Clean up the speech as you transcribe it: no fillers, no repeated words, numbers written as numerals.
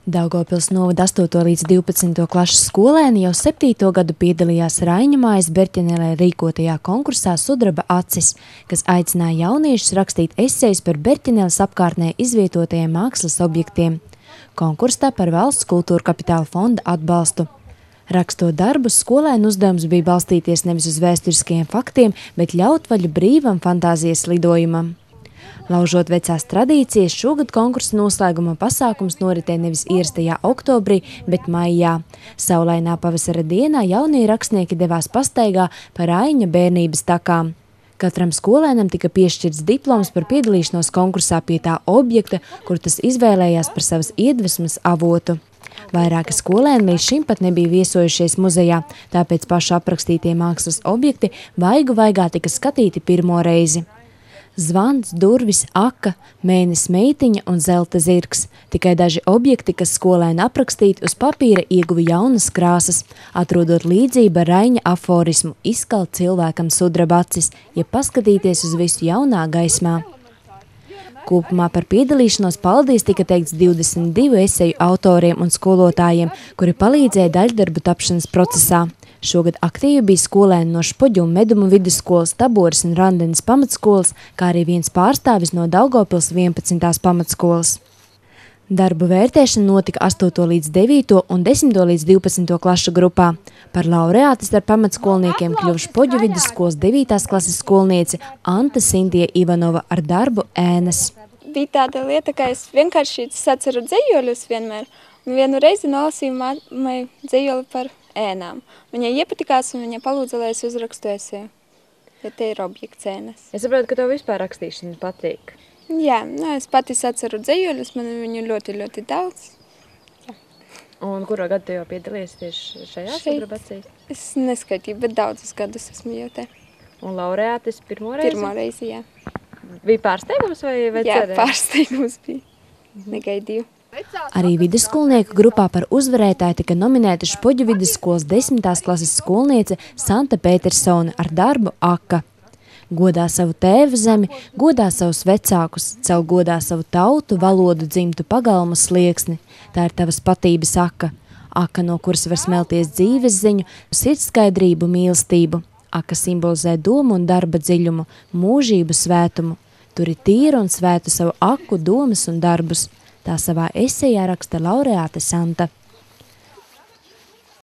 Daugavpils novada 8. līdz 12. klašu skolēni jau 7. gadu piedalījās Raiņamājas Berķenelē rīkotajā konkursā Sudraba acis, kas aicināja jauniešus rakstīt esejus par Berķeneles apkārtnē izvietotajiem mākslas objektiem. Konkursā par Valsts kultūra kapitāla fonda atbalstu. Rakstot darbus, skolēnu uzdevums bija balstīties nevis uz vēsturiskajiem faktiem, bet ļaut vaļu brīvam fantāzijas lidojumam. Laužot vecās tradīcijas, šogad konkursa noslēguma pasākums noritēja nevis ierastajā oktobrī, bet maijā. Saulainā pavasara dienā jaunie rakstnieki devās pastaigā pa Raiņa bērnības takām. Katram skolēnam tika piešķirts diploms par piedalīšanos konkursā pie tā objekta, kur tas izvēlējās par savas iedvesmas avotu. Vairāki skolēni līdz šim pat nebija viesojušies muzejā, tāpēc paši aprakstītie mākslas objekti vaigu vaigā tika skatīti pirmo reizi. Zvans, durvis, aka, mēnesis meitiņa un zelta zirgs. Tikai daži objekti, kas skolēni aprakstīti uz papīra, ieguva jaunas krāsas, atrodot līdzību ar Raiņa aforismu izkalt cilvēkam sudraba acis, ja paskatīties uz visu jaunā gaismā. Kopumā par piedalīšanos paldies tika teikts 22 eseju autoriem un skolotājiem, kuri palīdzēja daļdarbu tapšanas procesā. Šogad aktīvi bija skolēni no Špoģu un Medumu vidusskolas, Taboras un Randenes pamatskolas, kā arī viens pārstāvis no Daugavpils 11. pamatskolas. Darbu vērtēšana notika 8. līdz 9. un 10. līdz 12. klašu grupā. Par laureātis ar pamatskolniekiem kļuva Špoģu vidusskolas 9. klases skolniece Anta Sintija Ivanova ar darbu Ēnas. Bija tāda lieta, ka es vienkārši saceru dzējoļus vienmēr, un vienu reizi nolasīju mammai dzējoli par ēnām. Viņai iepatikās un viņa palūdza, lai es uzrakstu eseju. Ja te ir objekts ēnas. Es saprotu, ka tev vispār rakstīšana patīk. Jā, es pati saceru dzējoļus, man viņu ļoti, ļoti daudz. Jā. Un kurā gadu tu jau piedalījies tieši šajā sudraba acīs? Es neskaitīju, bet daudzus gadus esmu jau te. Un laureātis pirmo reizi? Pirmo reizi, jā. Bija pārsteigums vai jā, cerēji? Pārsteigums bija. Negaidīju. Arī vidusskolnieku grupā par uzvarētāju tika nominēta Špoģu vidusskolas 10. klases skolniece Santa Petersona ar darbu Aka. Godā savu tēva zemi, godā savus vecākus, cel godā savu tautu, valodu, dzimtu, pagalmu, slieksni. Tā ir tavas patības Aka. Aka, no kuras var smelties dzīves ziņu, sirdskaidrību, mīlestību. Aka simbolizē domu un darba dziļumu, mūžību, svētumu. Turi tīru un svētu savu aku, domas un darbus. Tā savā esejā raksta laureāte Santa.